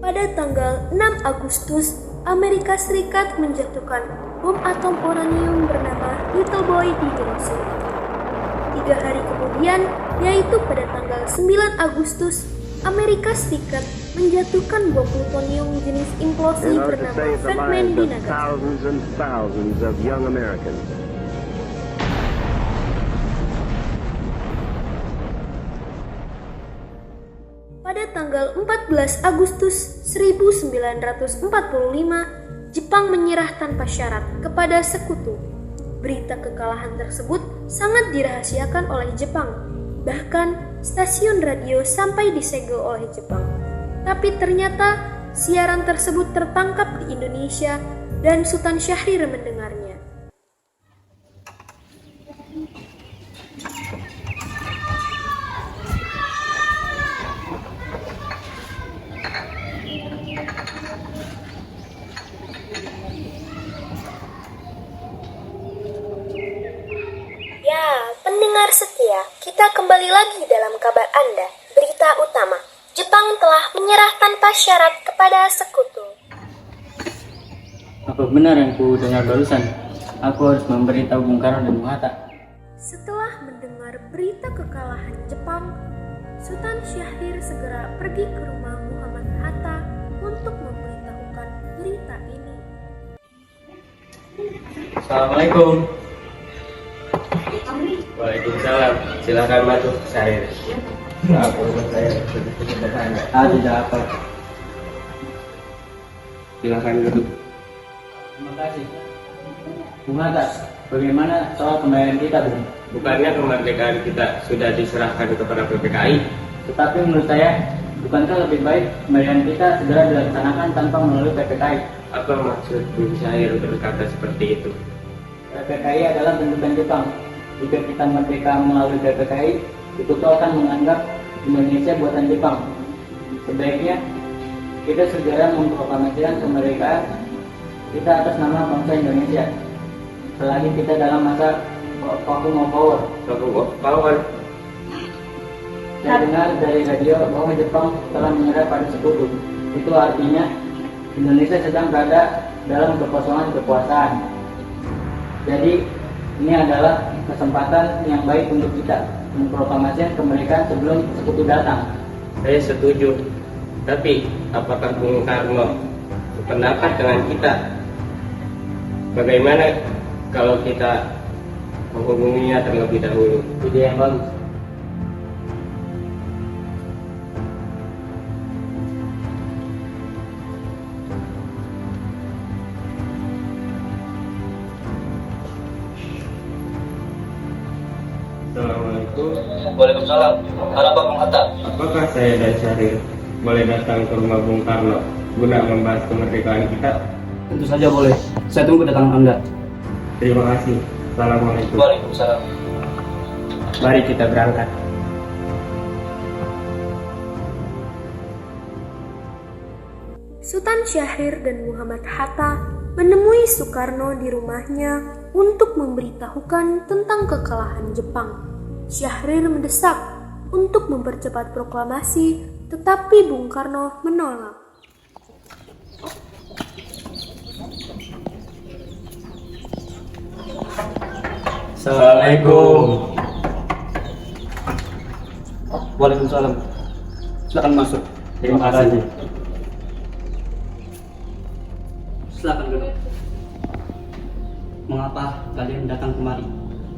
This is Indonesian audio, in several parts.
Pada tanggal 6 Agustus, Amerika Serikat menjatuhkan bom atom uranium bernama Little Boy di Indonesia. 3 hari kemudian, yaitu pada tanggal 9 Agustus, Amerika Serikat menjatuhkan bom plutonium jenis implosi bernama Fat Man di Nagasaki. Pada tanggal 14 Agustus 1945, Jepang menyerah tanpa syarat kepada sekutu. Berita kekalahan tersebut sangat dirahasiakan oleh Jepang. Bahkan, stasiun radio sampai disegel oleh Jepang. Tapi ternyata, siaran tersebut tertangkap di Indonesia dan Sultan Syahrir mendengarnya. Ya, pendengar setia, kita kembali lagi dalam kabar Anda. Berita utama, Jepang telah menyerah tanpa syarat kepada sekutu. Apa benar yang ku dengar barusan? Aku harus memberitahu Bung Karno dan Bung Hatta. Setelah mendengar berita kekalahan Jepang, Sultan Syahrir segera pergi ke rumah Muhammad Hatta untuk memberitahukan berita ini. Assalamualaikum. Waalaikumsalam. Silakan masuk, Syahrir. Apa saya sedikit bertanya? Tidak apa. Silakan duduk. Terima kasih. Bung Hatta, bagaimana soal kembalian kita, Bung? Bukannya kemerdekaan kita sudah diserahkan kepada PPKI? Tetapi menurut saya, bukankah lebih baik kembalian kita segera dilaksanakan tanpa melalui PPKI? Apa maksud Bung Syahrir berkata seperti itu? PPKI adalah bentukan Jepang. Jika kita merdeka melalui PPKI, itu akan menganggap Indonesia buatan Jepang. Sebaiknya kita segera memproklamasikan kemerdekaan kita atas nama bangsa Indonesia. Selagi kita dalam masa vacuum of power. Saya dengar dari radio bahwa Jepang telah menyerah pada sekutu. Itu artinya Indonesia sedang berada dalam kekosongan kekuasaan. Jadi ini adalah kesempatan yang baik untuk kita memproklamasikan kemerdekaan sebelum sekutu datang. Saya setuju. Tapi apakah Bung Karno sependapat dengan kita? Bagaimana kalau kita menghubunginya terlebih dahulu? Ide yang bagus. Assalamualaikum. Waalaikumsalam. Halo Bung Hatta. Apakah saya dan Syahrir boleh datang ke rumah Bung Karno guna membahas kemerdekaan kita? Tentu saja boleh. Saya tunggu kedatangan Anda. Terima kasih. Assalamualaikum. Waalaikumsalam. Mari kita berangkat. Sultan Syahrir dan Muhammad Hatta menemui Soekarno di rumahnya untuk memberitahukan tentang kekalahan Jepang. Syahrir mendesak untuk mempercepat proklamasi, tetapi Bung Karno menolak. Assalamualaikum. Waalaikumsalam. Silakan masuk. Terima kasih. Silakan duduk. Mengapa kalian datang kemari?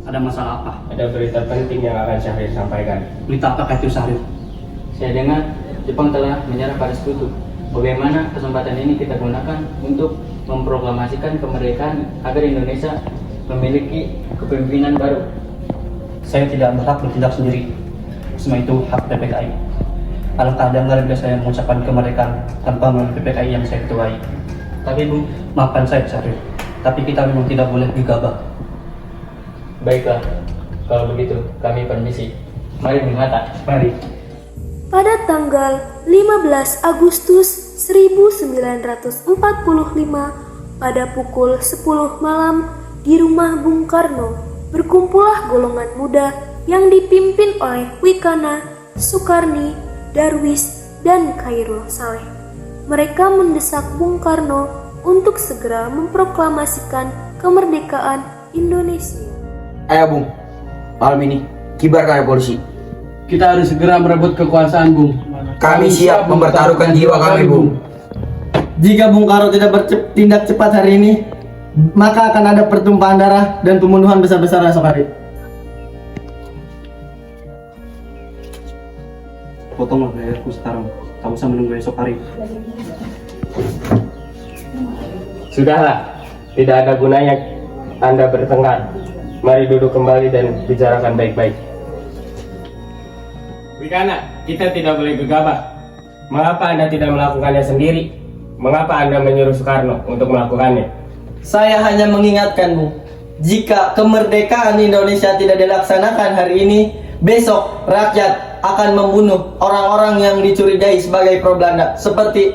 Ada masalah apa? Ada berita penting yang akan Syahrir sampaikan. Berita apakah itu, Syahrir? Saya dengar Jepang telah menyerah pada sekutu. Bagaimana kesempatan ini kita gunakan untuk memproklamasikan kemerdekaan agar Indonesia memiliki kepemimpinan baru? Saya tidak berhak bertindak sendiri. Semua itu hak PPKI. Alangkah janggal bila saya mengucapkan kemerdekaan tanpa melalui PPKI yang saya ketuai. Tapi Bung, Maafkan saya, Syahrir. Tapi kita memang tidak boleh gegabah. baiklah. Kalau begitu, kami permisi. Mari Bung Hatta. Mari. Pada tanggal 15 Agustus 1945, pada pukul 10 malam, di rumah Bung Karno, berkumpullah golongan muda yang dipimpin oleh Wikana, Sukarni, Darwis, dan Khairul Saleh. Mereka mendesak Bung Karno untuk segera memproklamasikan kemerdekaan Indonesia. Ayo Bung, malam ini kibarkan revolusi. Kita harus segera merebut kekuasaan, Bung. Kami siap mempertaruhkan jiwa kami, Bung. Jika Bung Karno tidak bertindak cepat hari ini, maka akan ada pertumpahan darah dan pembunuhan besar-besaran esok hari. Potonglah leherku sekarang. Tak usah menunggu esok hari. Sudahlah, tidak ada gunanya Anda bertengkar. Mari duduk kembali dan bicarakan baik-baik. Wigana, kita tidak boleh gegabah. Mengapa Anda tidak melakukannya sendiri? Mengapa Anda menyuruh Soekarno untuk melakukannya? Saya hanya mengingatkan Bung, jika kemerdekaan Indonesia tidak dilaksanakan hari ini, besok rakyat akan membunuh orang-orang yang dicurigai sebagai pro Belanda, seperti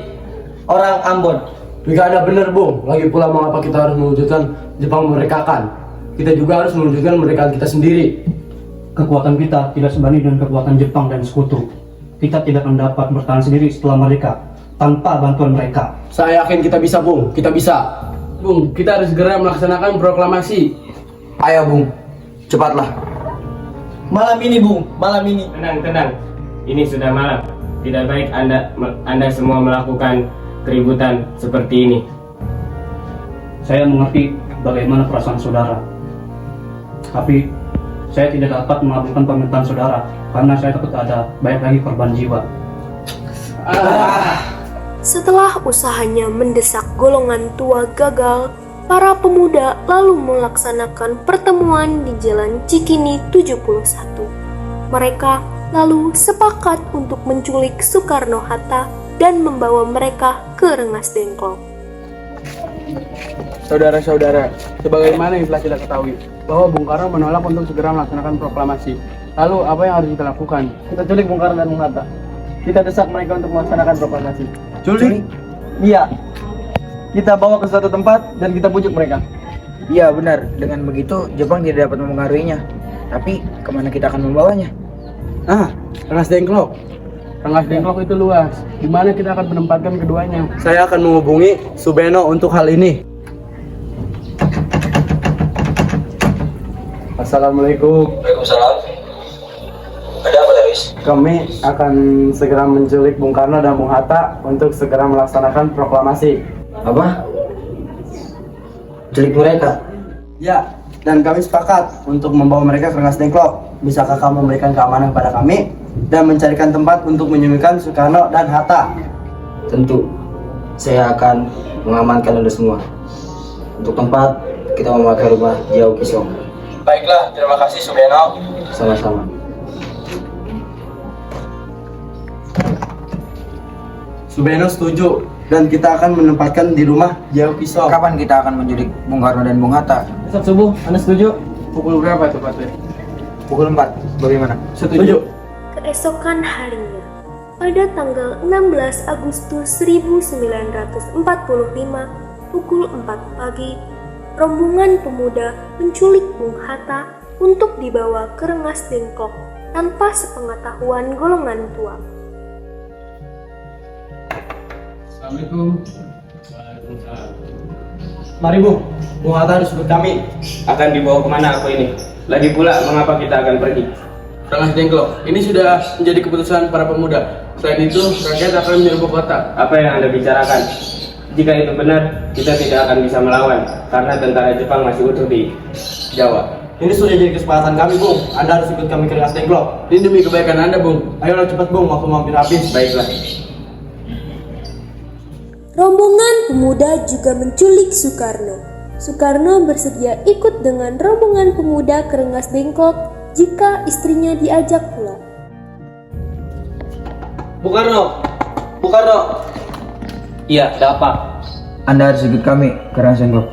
orang Ambon. Wigana benar, Bung. Lagi pula mengapa kita harus mewujudkan Jepang memerdekakan? Kita juga harus mewujudkan kemerdekaan kita sendiri. Kekuatan kita tidak sebanding dengan kekuatan Jepang dan sekutu. Kita tidak akan dapat bertahan sendiri setelah mereka tanpa bantuan mereka. Saya yakin kita bisa, Bung. Kita bisa. Bung, kita harus segera melaksanakan proklamasi. Ayo Bung, cepatlah. Malam ini Bung, malam ini. Tenang. Ini sudah malam. Tidak baik Anda semua melakukan keributan seperti ini. Saya mengerti bagaimana perasaan saudara. Tapi saya tidak dapat mengabulkan permintaan saudara karena saya takut ada banyak lagi korban jiwa. Setelah usahanya mendesak golongan tua gagal, para pemuda lalu melaksanakan pertemuan di Jalan Cikini 71. Mereka lalu sepakat untuk menculik Soekarno-Hatta dan membawa mereka ke Rengas Dengklok. Saudara-saudara, sebagaimana yang telah kita ketahui, bahwa Bung Karno menolak untuk segera melaksanakan proklamasi. Lalu apa yang harus kita lakukan? Kita culik Bung Karno dan Bung Hatta. Kita desak mereka untuk melaksanakan proklamasi. Culik? Iya. Kita bawa ke suatu tempat dan kita bujuk mereka. Iya benar, dengan begitu Jepang tidak dapat mempengaruhinya. Tapi kemana kita akan membawanya? Rengas Dengklok. Rengas Dengklok itu luas. Di mana kita akan menempatkan keduanya? Saya akan menghubungi Subeno untuk hal ini. Assalamualaikum. Waalaikumsalam. Ada apa Daris? Kami akan segera menculik Bung Karno dan Bung Hatta untuk segera melaksanakan proklamasi. Apa? Culik mereka? Ya, dan kami sepakat untuk membawa mereka ke Rengas Dengklok. Bisakah kamu memberikan keamanan kepada kami dan mencarikan tempat untuk menyembunyikan Soekarno dan Hatta? Tentu. Saya akan mengamankan Anda semua. Untuk tempat, kita memakai rumah Jauh Kisong. Baiklah, terima kasih Subeno. Sama-sama. Subeno setuju dan kita akan menempatkan di rumah Jauh Kisong. Kapan kita akan menculik Bung Karno dan Bung Hatta? Besok subuh, Anda setuju? Pukul berapa tepatnya? Pukul 4. Bagaimana? Setuju. Keesokan harinya, pada tanggal 16 Agustus 1945, pukul 4 pagi, rombongan pemuda menculik Bung Hatta untuk dibawa ke Rengas Dengklok tanpa sepengetahuan golongan tua. Assalamualaikum. Mari Bung, Bung Hatta harus ikut kami. Akan dibawa kemana aku ini? Lagi pula, mengapa kita akan pergi? Rengas Dengklok. Ini sudah menjadi keputusan para pemuda. Selain itu, rakyat akan menyerbu kota. Apa yang Anda bicarakan? Jika itu benar, kita tidak akan bisa melawan karena tentara Jepang masih utuh di Jawa. Ini sudah jadi kesepakatan kami Bung. Anda harus ikut kami ke Rengas Dengklok. Ini demi kebaikan Anda, Bung. Ayolah cepat Bung, waktu hampir habis. Baiklah. Rombongan pemuda juga menculik Soekarno. Soekarno bersedia ikut dengan rombongan pemuda ke Rengas Dengklok jika istrinya diajak pula. Bung Karno, Bung Karno. Iya, ada apa? Anda harus ikut kami ke Rengas Dengklok.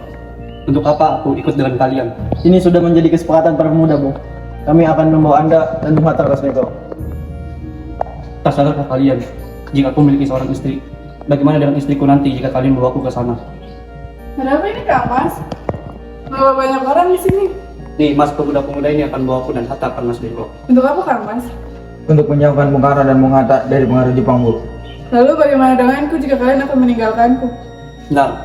Untuk apa aku ikut dengan kalian? Ini sudah menjadi kesepakatan para pemuda Bung. Kami akan membawa Anda dan Bung Hatta ke Rengas Dengklok. Tak sadarkah kalian jika aku memiliki seorang istri? Bagaimana dengan istriku nanti jika kalian membawaku ke sana? Kenapa ini Kak Mas? Berapa banyak orang di sini? Nih, Mas, pemuda-pemuda ini akan bawaku dan Hatta ke Rengas Dengklok. Untuk apa Kak Mas? Untuk menjauhkan Bung Karno dan Bung Hatta dari pengaruh Jepang, Bu. Lalu bagaimana denganku jika kalian akan meninggalkanku? Benar,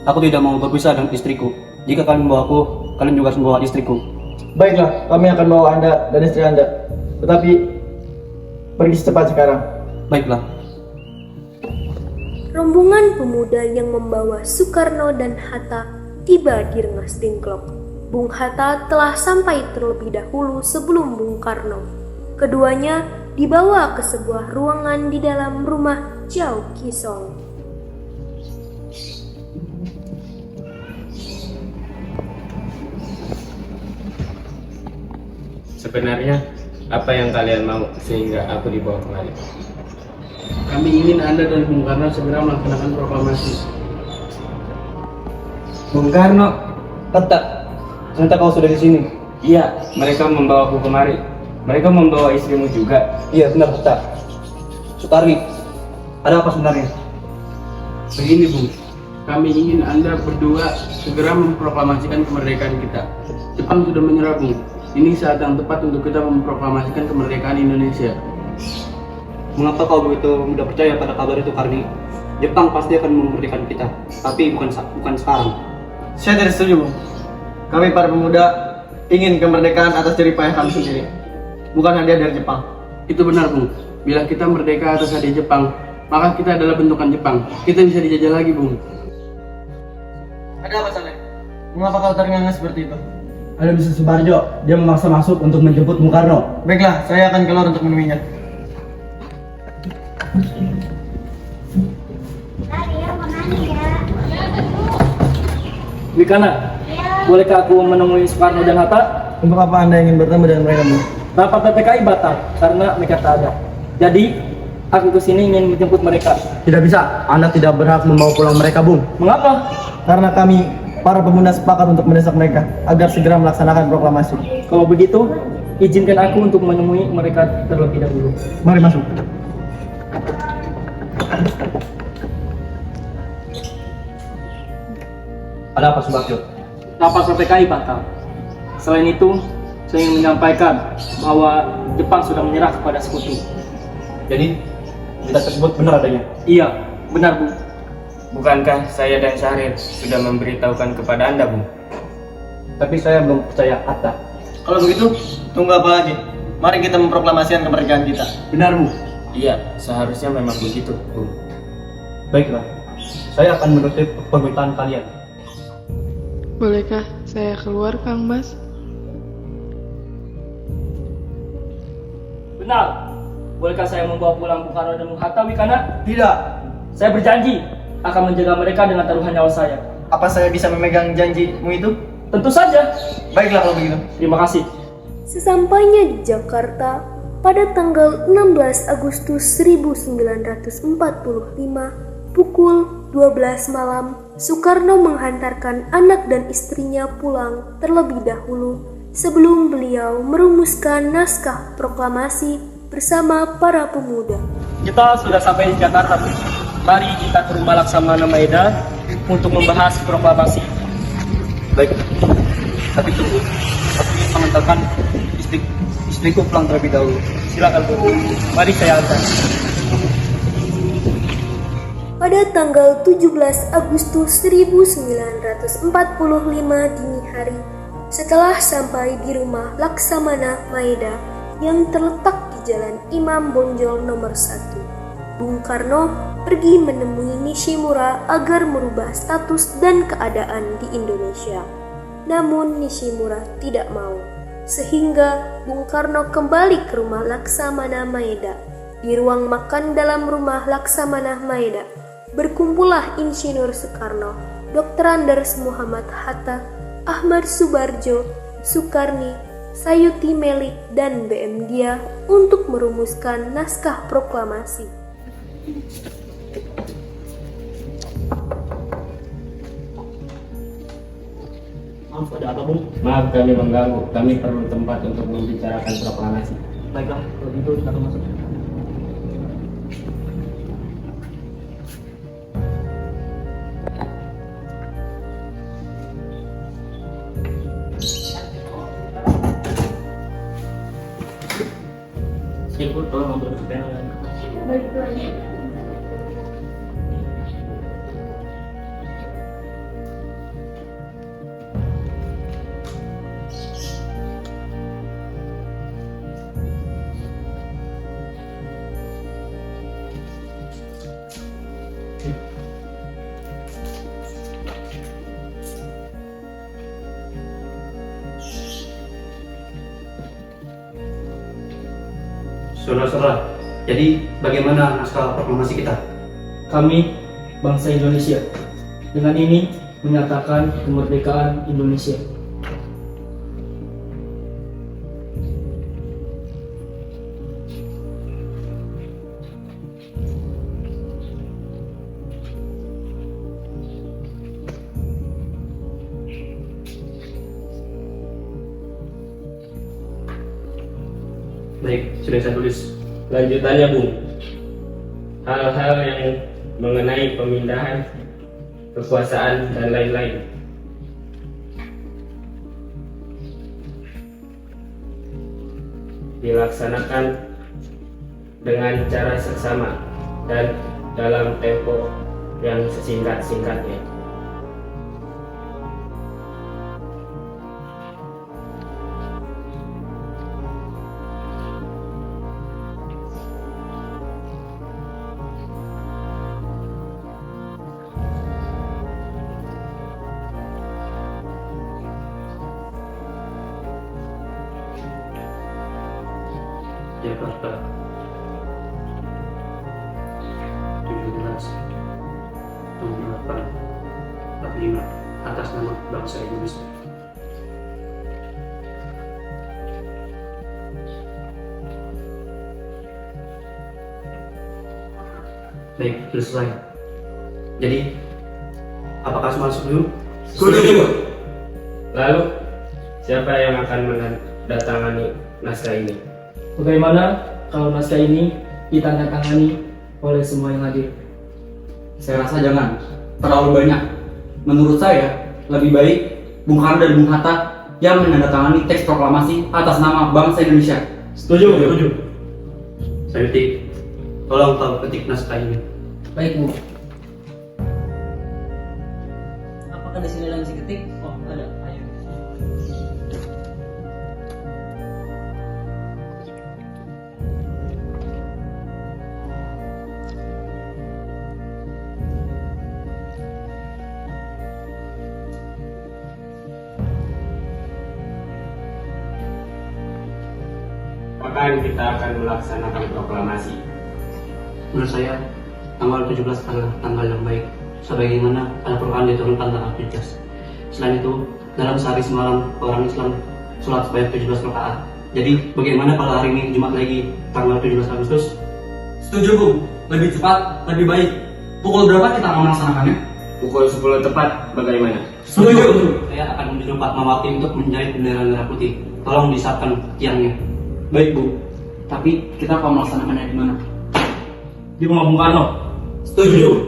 aku tidak mau berpisah dengan istriku. Jika kalian membawa aku, kalian juga harus membawa istriku. Baiklah, kami akan bawa Anda dan istri Anda. Tetapi pergi secepat sekarang. Baiklah. Rombongan pemuda yang membawa Soekarno dan Hatta tiba di Rengas Dengklok. Bung Hatta telah sampai terlebih dahulu sebelum Bung Karno. Keduanya dibawa ke sebuah ruangan di dalam rumah Jauh Kisong. Sebenarnya apa yang kalian mau sehingga aku dibawa kemari? Kami ingin Anda dan Bung Karno segera melaksanakan proklamasi. Bung Karno, Tetap, ternyata kau sudah di sini. Iya, mereka membawaku kemari. Mereka membawa istrimu juga. Iya, benar Tetap. Sutarwi, ada apa sebenarnya? Begini Bung, kami ingin Anda berdua segera memproklamasikan kemerdekaan kita. Jepang sudah menyerah Bung. Ini saat yang tepat untuk kita memproklamasikan kemerdekaan Indonesia. Mengapa kau begitu mudah percaya pada kabar itu, Karni? Jepang pasti akan memerdekakan kita, tapi bukan sekarang. Saya tidak setuju, Bung. Kami para pemuda ingin kemerdekaan atas jerih payah kami sendiri, bukan hadiah dari Jepang. Itu benar Bung. Bila kita merdeka atas hadiah Jepang, maka kita adalah bentukan Jepang. Kita bisa dijajah lagi Bung. Ada apa, Saleh? Mengapa kau terengah seperti itu? ada Mr. Subarjo. Dia memaksa masuk untuk menjemput Bung Karno. Baiklah, saya akan keluar untuk menemuinya. Wikana, bolehkah aku menemui Soekarno dan Hatta? Untuk apa Anda ingin bertemu dengan mereka, Bung? Rapat PPKI batal karena mereka tak ada. Jadi, aku kesini ingin menjemput mereka. Tidak bisa, Anda tidak berhak membawa pulang mereka, Bung. Mengapa? Karena kami para pemuda sepakat untuk mendesak mereka agar segera melaksanakan proklamasi. Kalau begitu, izinkan aku untuk menemui mereka terlebih dahulu. Mari masuk. Ada apa, Subarjo? Rapat PPKI batal. Selain itu, saya ingin menyampaikan bahwa Jepang sudah menyerah kepada sekutu. Jadi, berita tersebut benar adanya? Iya, benar Bu. Bukankah saya dan Syahrir sudah memberitahukan kepada Anda, Bung? Tapi saya belum percaya Hatta. Kalau begitu, tunggu apa lagi? Mari kita memproklamasikan kemerdekaan kita. Benar Bu. Iya, seharusnya memang begitu, Bung. Baiklah, saya akan menuruti permintaan kalian. Bolehkah saya keluar, Kang Mas? Benar. Bolehkah saya membawa pulang Bung Karno dan Bung Hatta, Wikana? Tidak. Saya berjanji akan menjaga mereka dengan taruhan nyawa saya. Apa saya bisa memegang janjimu itu? Tentu saja. Baiklah kalau begitu. Terima kasih. Sesampainya di Jakarta pada tanggal 16 Agustus 1945 pukul 12 malam, Soekarno menghantarkan anak dan istrinya pulang terlebih dahulu sebelum beliau merumuskan naskah proklamasi bersama para pemuda. Kita sudah sampai di Jakarta, Bu. Mari kita ke rumah Laksamana Maeda untuk membahas proklamasi. Baik, tapi tunggu. Aku ingin mengantarkan istriku pulang terlebih dahulu. Silakan, Bu. Mari saya antar. Pada tanggal 17 Agustus 1945 dini hari, setelah sampai di rumah Laksamana Maeda yang terletak di Jalan Imam Bonjol nomor 1, Bung Karno pergi menemui Nishimura agar merubah status dan keadaan di Indonesia. Namun Nishimura tidak mau, sehingga Bung Karno kembali ke rumah Laksamana Maeda. Di ruang makan dalam rumah Laksamana Maeda, berkumpullah Insinyur Soekarno, Dr. Andes Muhammad Hatta, Ahmad Subarjo, Sukarni, Sayuti Melik, dan BM Dia untuk merumuskan naskah proklamasi. Maaf, ada apa, Bung? Maaf kami mengganggu. Kami perlu tempat untuk membicarakan proklamasi. Baiklah, kalau gitu kita masuk. Ibu tolong berdiri. Saudara-saudara, jadi bagaimana naskah proklamasi kita? Kami, bangsa Indonesia, dengan ini menyatakan kemerdekaan Indonesia. Baik, sudah saya tulis. Lanjutannya, Bung. Hal-hal yang mengenai pemindahan kekuasaan dan lain-lain. Dilaksanakan dengan cara seksama dan dalam tempo yang sesingkat-singkatnya. Jakarta 17 78 45 atas nama bangsa Indonesia. Baik, selesai. Jadi, apakah semua setuju? Setuju. Lalu, siapa yang akan menandatangani naskah ini? Bagaimana kalau naskah ini ditandatangani oleh semua yang hadir? Saya rasa jangan terlalu banyak. Menurut saya lebih baik Bung Karno dan Bung Hatta yang menandatangani teks proklamasi atas nama bangsa Indonesia. Setuju. Sayuti, tolong tahu ketik naskah ini. Baik, Bu. Apakah di sini ada mesin ketik? Oh, ada. Ayo. Kapan kita akan melaksanakan proklamasi? Menurut saya, tanggal 17 adalah tanggal yang baik, sebagaimana Al-Quran diturunkan tanggal 17. Selain itu, dalam sehari semalam orang Islam sholat sebanyak 17 rakaat. Jadi, bagaimana kalau hari ini Jumat lagi tanggal 17 Agustus? Setuju, Bung. Lebih cepat, lebih baik. Pukul berapa kita akan melaksanakannya? Pukul 10 tepat, bagaimana? Setuju. Saya akan menuju Pak Mawati untuk menjahit bendera merah putih. Tolong disapkan tiangnya. Baik, Bu. Tapi kita akan melaksanakannya di mana? Di rumah Bung Karno. Setuju.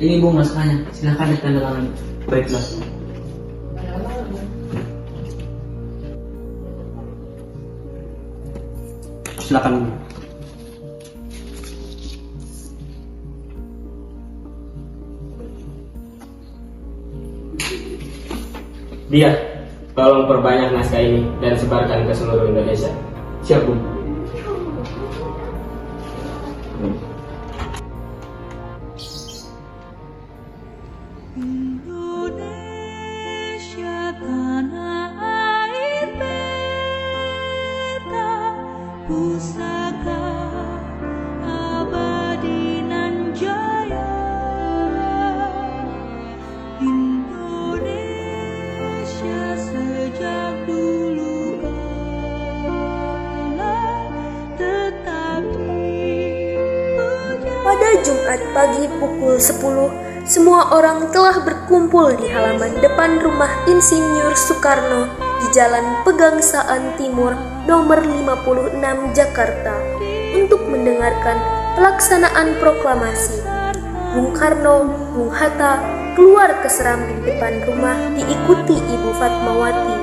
Ini, Bu, naskahnya. Silakan ditandatangani. Baiklah. Silakan. Dia, tolong perbanyak naskah ini dan sebarkan ke seluruh Indonesia. Siap, Bung. Indonesia tanah air beta, pusaka abadi nan jaya. Indonesia sejak dulu kala tetap dipuja. Pada Jumat pagi pukul 10, semua orang telah berkumpul di halaman depan rumah Insinyur Soekarno di Jalan Pegangsaan Timur nomor 56 Jakarta untuk mendengarkan pelaksanaan proklamasi. Bung Karno, Bung Hatta keluar ke serambi depan rumah diikuti Ibu Fatmawati.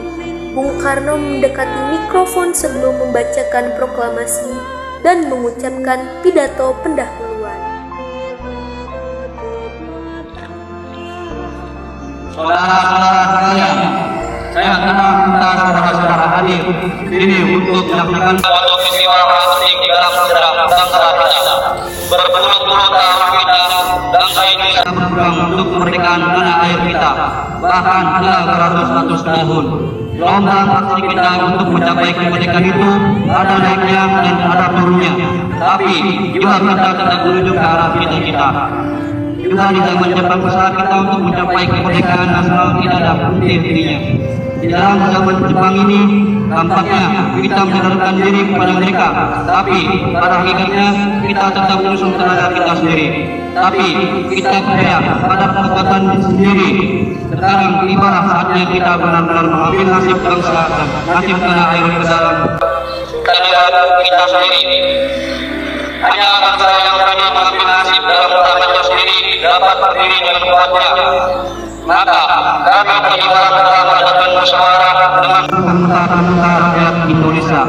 Bung Karno mendekati mikrofon sebelum membacakan proklamasi dan mengucapkan pidato pendahuluan. Saudara-saudara saya akan minta saudara-saudara hadir ini untuk menyaksikan suatu peristiwa penting di dalam sejarah bangsa kita. Berpuluh-puluh tahun kita bangsa Indonesia berjuang untuk kemerdekaan tanah air kita, bahkan telah beratus-ratus tahun. Gelombang aksi kita untuk mencapai kemerdekaan itu ada naiknya dan ada turunnya, tapi juga kita tetap menuju ke arah cita-cita. Juga di zaman Jepang usaha kita untuk mencapai kemerdekaan nasional tidak ada henti-hentinya. Di dalam zaman Jepang ini, tampaknya kita menyerahkan diri kepada mereka, tapi pada hakikatnya kita tetap mengusung tenaga kita sendiri. Tapi kita percaya pada kekuatan sendiri. Sekarang tibalah saatnya kita benar-benar mengambil nasib bangsa dan nasib tanah air ke dalam tenaga kita sendiri. Hanya bangsa yang berani mengambil nasib dalam tangannya sendiri dapat berdiri dengan kuatnya. Maka kami beribadah dalam adakan musyawarah dengan pemerintah rakyat Indonesia.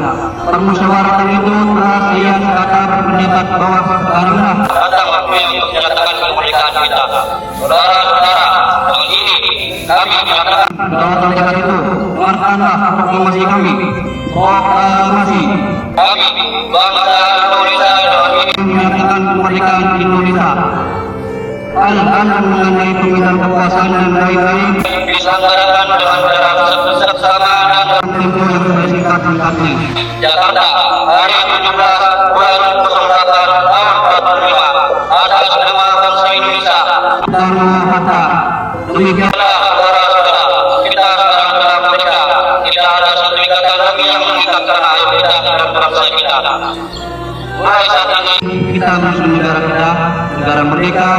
Permusyawaratan itu rahasia kata berpendapat bahwa sekaranglah datang waktunya untuk menyatakan kemerdekaan kita. Saudara-saudara, kali ini kami menyatakan kedaulatan negara itu. Dengarkanlah proklamasi kami. Proklamasi kami bangsa Indonesia dan ini menyatakan kemerdekaan Indonesia. Hal-hal mengenai pemindahan kekuasaan dan lain-lain diselenggarakan dengan cara seksama dan tempo yang sesingkat-singkatnya. Jakarta, hari 17 bulan 08 tahun 2005, atas nama bangsa Indonesia. Soekarno-Hatta. Demikianlah saudara-saudara, kita sekarang telah merdeka. Tidak ada satu ikatan lagi yang mengikat tanah air kita dan bangsa kita. Mulai saat ini kita mengusung negara kita, negara merdeka,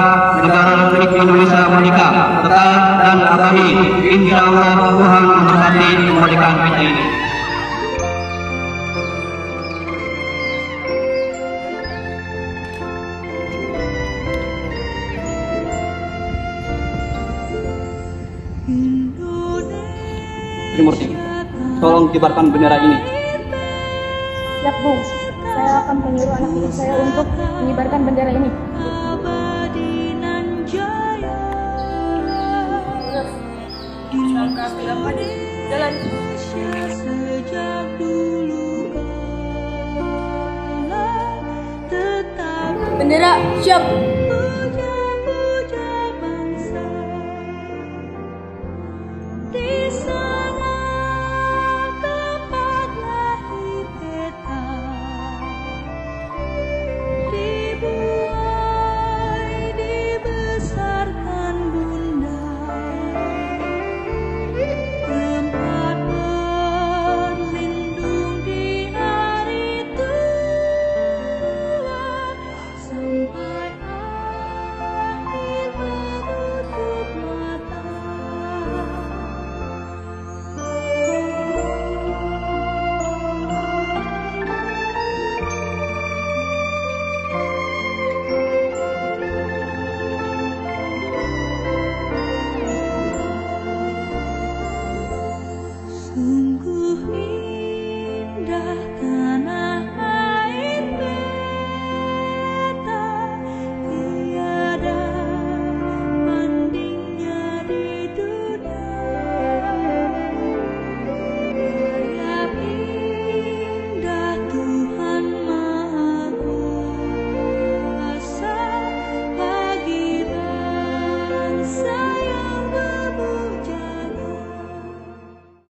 negara Republik Indonesia merdeka, kekal dan abadi. Insya Allah Tuhan memberkati kemerdekaan kita ini. Trimurti, tolong kibarkan bendera ini. Siap, Bung. Saya akan menyuruh anak cucu saya untuk mengibarkan bendera ini. Jalan. Sejak dulu Bendera siap.